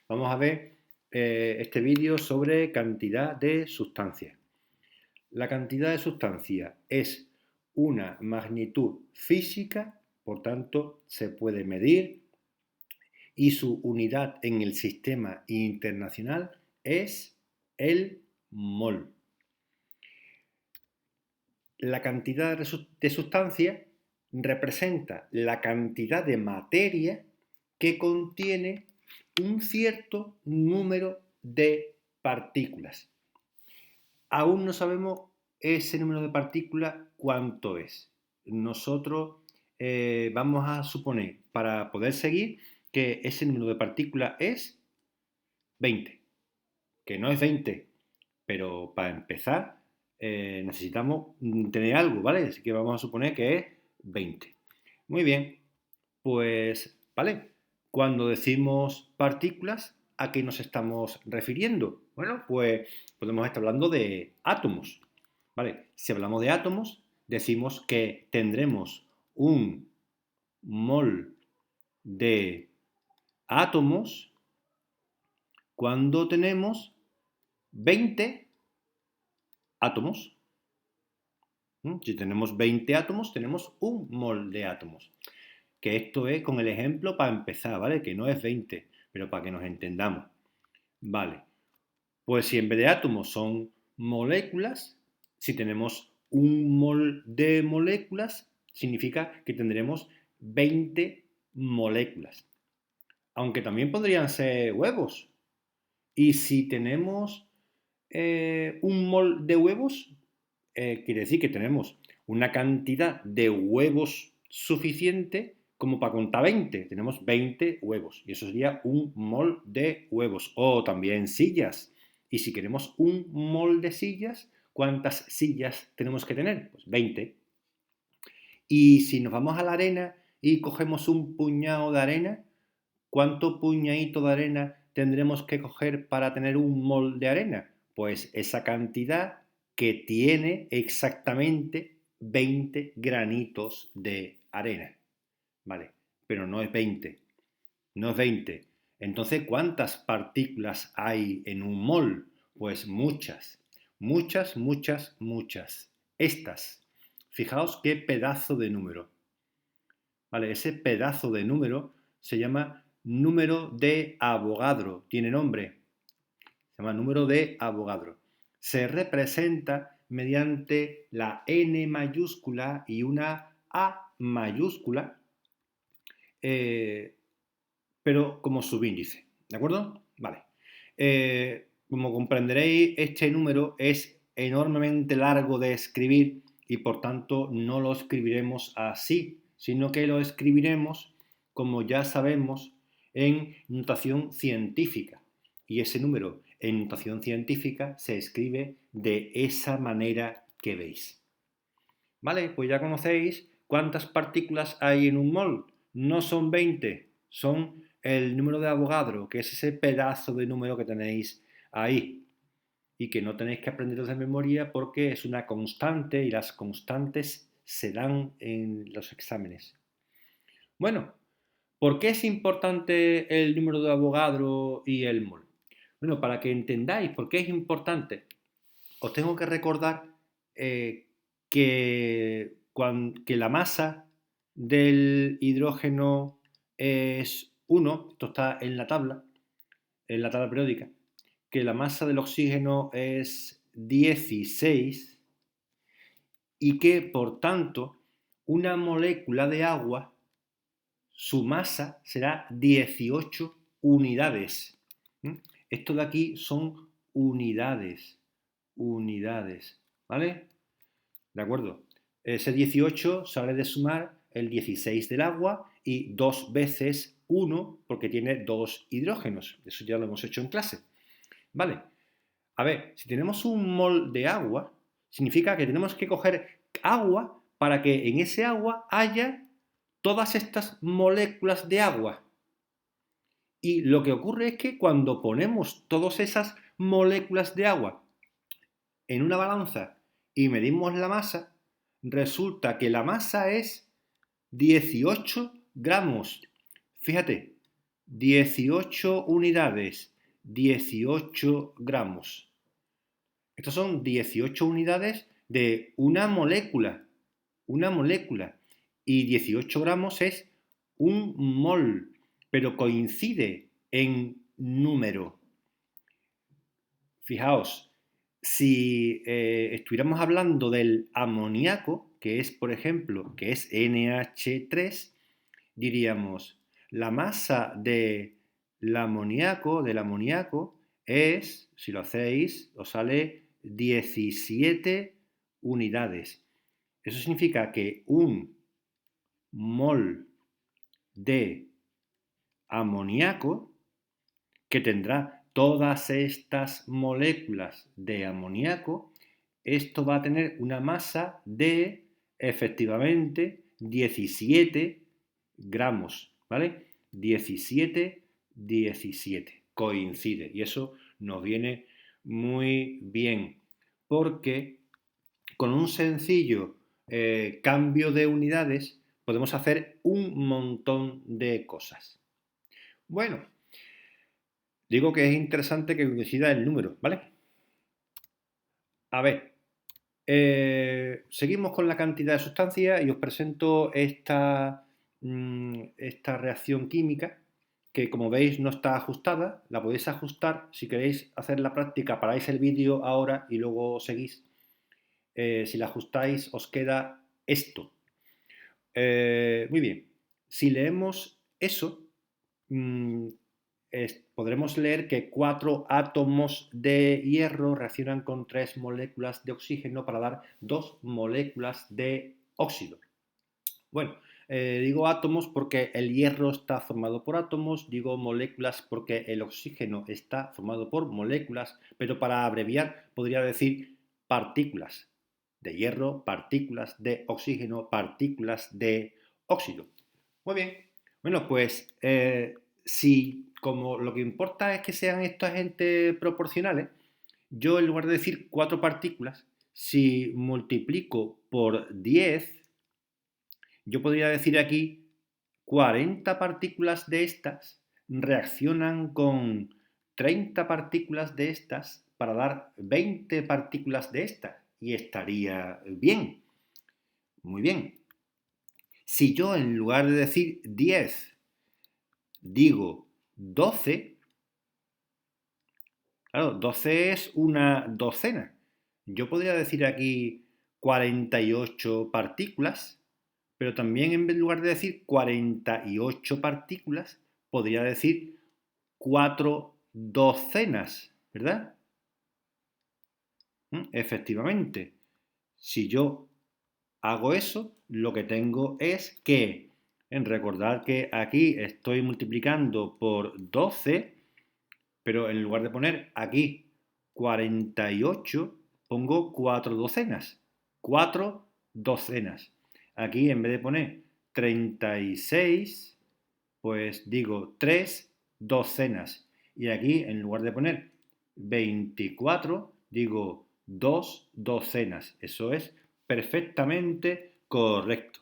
Vamos a ver este vídeo sobre cantidad de sustancias. La cantidad de sustancia es una magnitud física, por tanto se puede medir y su unidad en el sistema internacional es el mol. La cantidad de sustancia representa la cantidad de materia que contiene un cierto número de partículas. Aún no sabemos ese número de partículas cuánto es. Nosotros vamos a suponer, para poder seguir, que ese número de partículas es 20, que no es 20, pero para empezar necesitamos tener algo, ¿vale? Así que vamos a suponer que es 20. Muy bien, pues, ¿vale? Cuando decimos partículas, ¿a qué nos estamos refiriendo? Bueno, pues podemos estar hablando de átomos, ¿vale? Si hablamos de átomos, decimos que tendremos un mol de átomos cuando tenemos 20 átomos. Si tenemos 20 átomos, tenemos un mol de átomos. Que esto es con el ejemplo para empezar, ¿vale? Que no es 20, pero para que nos entendamos. Vale, pues si en vez de átomos son moléculas, si tenemos un mol de moléculas, significa que tendremos 20 moléculas. Aunque también podrían ser huevos. Y si tenemos un mol de huevos, quiere decir que tenemos una cantidad de huevos suficiente como para contar 20. Tenemos 20 huevos y eso sería un mol de huevos. O también sillas. Y si queremos un mol de sillas, ¿cuántas sillas tenemos que tener? Pues 20. Y si nos vamos a la arena y cogemos un puñado de arena, ¿cuánto puñadito de arena tendremos que coger para tener un mol de arena? Pues esa cantidad que tiene exactamente 20 granitos de arena. ¿Vale? Pero no es 20. No es 20. Entonces, ¿cuántas partículas hay en un mol? Pues muchas. Muchas, muchas, muchas. Estas. Fijaos qué pedazo de número. ¿Vale? Ese pedazo de número se llama número de Avogadro. Tiene nombre. Se llama número de Avogadro. Se representa mediante la N mayúscula y una A mayúscula, pero como subíndice. ¿De acuerdo? Vale. Como comprenderéis, este número es enormemente largo de escribir y por tanto no lo escribiremos así, sino que lo escribiremos, como ya sabemos, en notación científica. Y ese número en notación científica se escribe de esa manera que veis. Vale, pues ya conocéis cuántas partículas hay en un mol. No son 20, son el número de Avogadro, que es ese pedazo de número que tenéis ahí y que no tenéis que aprenderos de memoria porque es una constante y las constantes se dan en los exámenes. Bueno, ¿por qué es importante el número de Avogadro y el mol? Bueno, para que entendáis por qué es importante, os tengo que recordar que la masa del hidrógeno es 1, esto está en la tabla periódica, que la masa del oxígeno es 16 y que, por tanto, una molécula de agua, su masa será 18 unidades. Esto de aquí son unidades, ¿vale? ¿De acuerdo? Ese 18 sale de sumar el 16 del agua y 2 veces 1 porque tiene 2 hidrógenos. Eso ya lo hemos hecho en clase. Vale. A ver, si tenemos un mol de agua, significa que tenemos que coger agua para que en ese agua haya todas estas moléculas de agua. Y lo que ocurre es que cuando ponemos todas esas moléculas de agua en una balanza y medimos la masa, resulta que la masa es 18 gramos. Fíjate, 18 unidades, 18 gramos. Estos son 18 unidades de una molécula. Y 18 gramos es un mol, pero coincide en número. Fijaos, si estuviéramos hablando del amoníaco, que es, por ejemplo, que es NH3, diríamos, la masa del amoníaco es, si lo hacéis, os sale 17 unidades. Eso significa que un mol de amoníaco, que tendrá todas estas moléculas de amoníaco, esto va a tener una masa de, efectivamente, 17 gramos, ¿vale? 17, 17, coincide. Y eso nos viene muy bien, porque con un sencillo cambio de unidades podemos hacer un montón de cosas. Bueno, digo que es interesante que coincida el número, ¿vale? A ver, seguimos con la cantidad de sustancias y os presento esta reacción química que, como veis, no está ajustada. La podéis ajustar. Si queréis hacer la práctica, paráis el vídeo ahora y luego seguís. Si la ajustáis, os queda esto. Muy bien. Si leemos eso, podremos leer que 4 átomos de hierro reaccionan con 3 moléculas de oxígeno para dar 2 moléculas de óxido. Bueno, digo átomos porque el hierro está formado por átomos, digo moléculas porque el oxígeno está formado por moléculas, pero para abreviar podría decir partículas de hierro, partículas de oxígeno, partículas de óxido. Muy bien. Bueno, pues si como lo que importa es que sean estos agentes proporcionales, yo en lugar de decir 4 partículas, si multiplico por 10, yo podría decir aquí 40 partículas de estas reaccionan con 30 partículas de estas para dar 20 partículas de estas y estaría bien. Muy bien. Si yo en lugar de decir 10 digo 12, claro, 12 es una docena. Yo podría decir aquí 48 partículas, pero también en lugar de decir 48 partículas, podría decir 4 docenas, ¿verdad? Efectivamente, si yo hago eso, lo que tengo es que, recordad que aquí estoy multiplicando por 12, pero en lugar de poner aquí 48, pongo 4 docenas. 4 docenas. Aquí en vez de poner 36, pues digo 3 docenas. Y aquí en lugar de poner 24, digo 2 docenas. Eso es perfectamente correcto.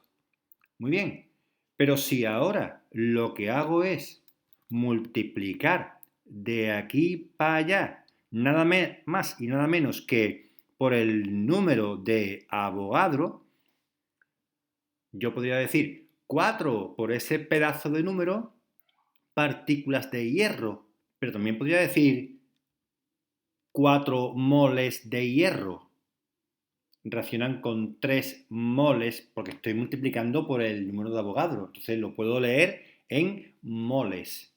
Muy bien. Pero si ahora lo que hago es multiplicar de aquí para allá nada más y nada menos que por el número de Avogadro, yo podría decir 4 por ese pedazo de número partículas de hierro, pero también podría decir 4 moles de hierro. Reaccionan con 3 moles porque estoy multiplicando por el número de Avogadro. Entonces lo puedo leer en moles.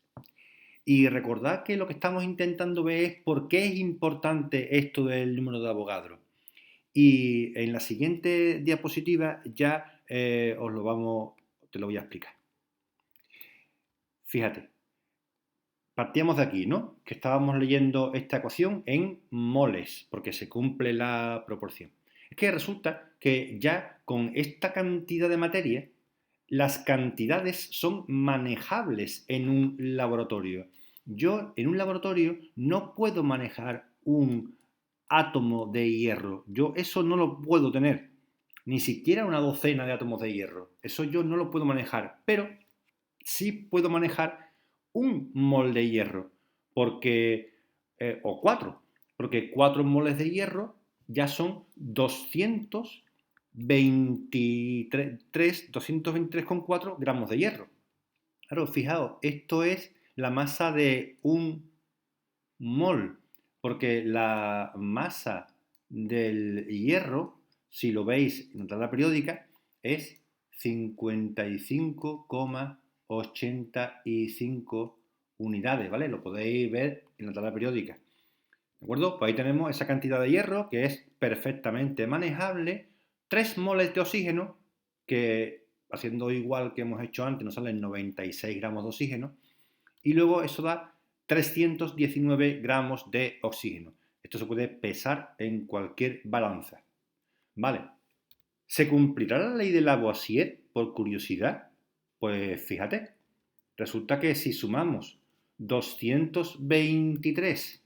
Y recordad que lo que estamos intentando ver es por qué es importante esto del número de Avogadro. Y en la siguiente diapositiva ya te lo voy a explicar. Fíjate, partíamos de aquí, ¿no? Que estábamos leyendo esta ecuación en moles, porque se cumple la proporción. Es que resulta que ya con esta cantidad de materia, las cantidades son manejables en un laboratorio. Yo en un laboratorio no puedo manejar un átomo de hierro. Yo eso no lo puedo tener. Ni siquiera una docena de átomos de hierro. Eso yo no lo puedo manejar. Pero sí puedo manejar un mol de hierro, porque, o 4, porque 4 moles de hierro ya son 223,4 gramos de hierro. Claro, fijaos, esto es la masa de un mol, porque la masa del hierro, si lo veis en la tabla periódica, es 55,85 unidades, ¿vale? Lo podéis ver en la tabla periódica. ¿De acuerdo? Pues ahí tenemos esa cantidad de hierro que es perfectamente manejable. 3 moles de oxígeno, que haciendo igual que hemos hecho antes, nos salen 96 gramos de oxígeno. Y luego eso da 319 gramos de oxígeno. Esto se puede pesar en cualquier balanza. Vale. ¿Se cumplirá la ley de Lavoisier por curiosidad? Pues fíjate, resulta que si sumamos 223,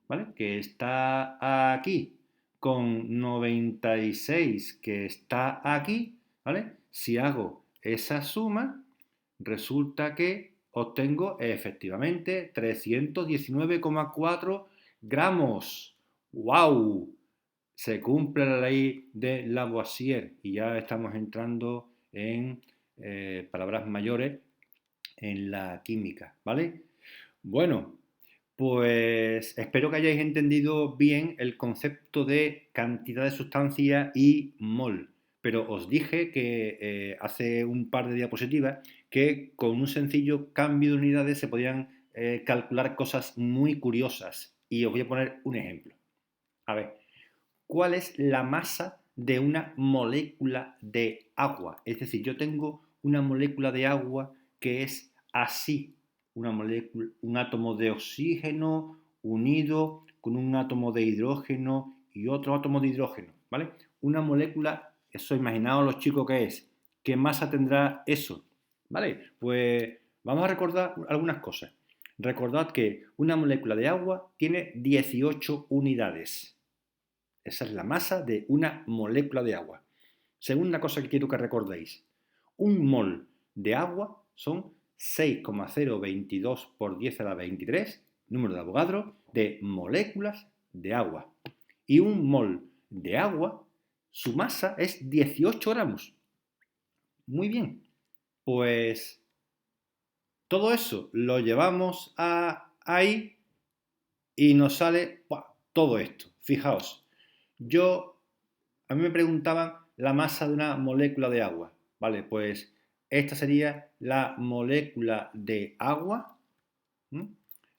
¿vale?, que está aquí, con 96 que está aquí, ¿vale? Si hago esa suma, resulta que obtengo efectivamente 319,4 gramos. ¡Wow! Se cumple la ley de Lavoisier y ya estamos entrando en palabras mayores en la química, ¿vale? Bueno, pues espero que hayáis entendido bien el concepto de cantidad de sustancia y mol. Pero os dije que hace un par de diapositivas que con un sencillo cambio de unidades se podían calcular cosas muy curiosas. Y os voy a poner un ejemplo. A ver, ¿cuál es la masa de una molécula de agua? Es decir, yo tengo una molécula de agua que es así, una molécula, un átomo de oxígeno unido con un átomo de hidrógeno y otro átomo de hidrógeno, ¿vale? Una molécula, eso imaginaos los chicos que es. ¿Qué masa tendrá eso? ¿Vale? Pues vamos a recordar algunas cosas. Recordad que una molécula de agua tiene 18 unidades. Esa es la masa de una molécula de agua. Segunda cosa que quiero que recordéis. Un mol de agua son 6,022 por 10 a la 23, número de Avogadro, de moléculas de agua. Y un mol de agua, su masa es 18 gramos. Muy bien. Pues todo eso lo llevamos ahí y nos sale todo esto. Fijaos, a mí me preguntaban la masa de una molécula de agua. Vale, pues esta sería la molécula de agua.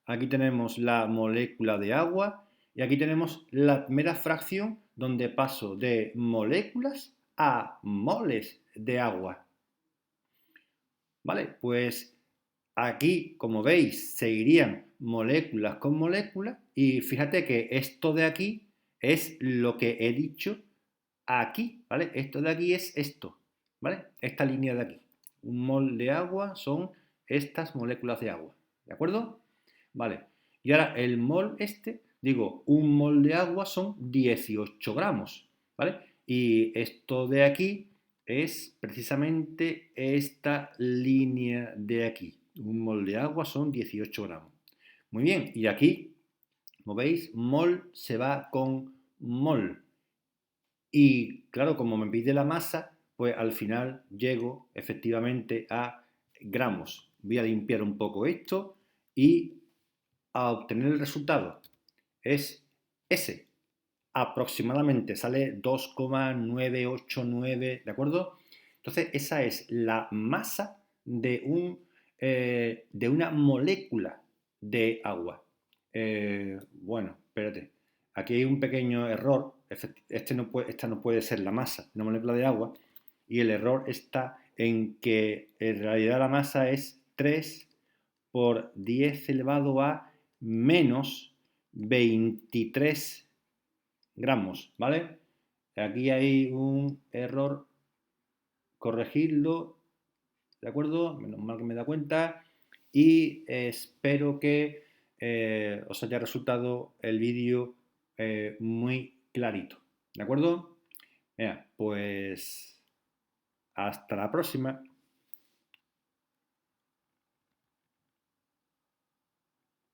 Aquí tenemos la molécula de agua y aquí tenemos la primera fracción donde paso de moléculas a moles de agua. Vale, pues aquí, como veis, seguirían moléculas con moléculas y fíjate que esto de aquí es lo que he dicho aquí, ¿vale? Esto de aquí es esto, ¿vale? Esta línea de aquí. Un mol de agua son estas moléculas de agua, ¿de acuerdo? Vale. Y ahora el mol un mol de agua son 18 gramos, ¿vale? Y esto de aquí es precisamente esta línea de aquí. Un mol de agua son 18 gramos. Muy bien, y aquí, como veis, mol se va con mol. Y claro, como me pide la masa, pues al final llego efectivamente a gramos. Voy a limpiar un poco esto y a obtener el resultado. Es ese. Aproximadamente sale 2,989, ¿de acuerdo? Entonces, esa es la masa de una molécula de agua. Bueno, espérate. Aquí hay un pequeño error. Esta no puede ser la masa de una molécula de agua. Y el error está en que en realidad la masa es 3 por 10 elevado a menos 23 gramos, ¿vale? Aquí hay un error, corregirlo, ¿de acuerdo? Menos mal que me da cuenta y espero que os haya resultado el vídeo muy clarito, ¿de acuerdo? Pues hasta la próxima.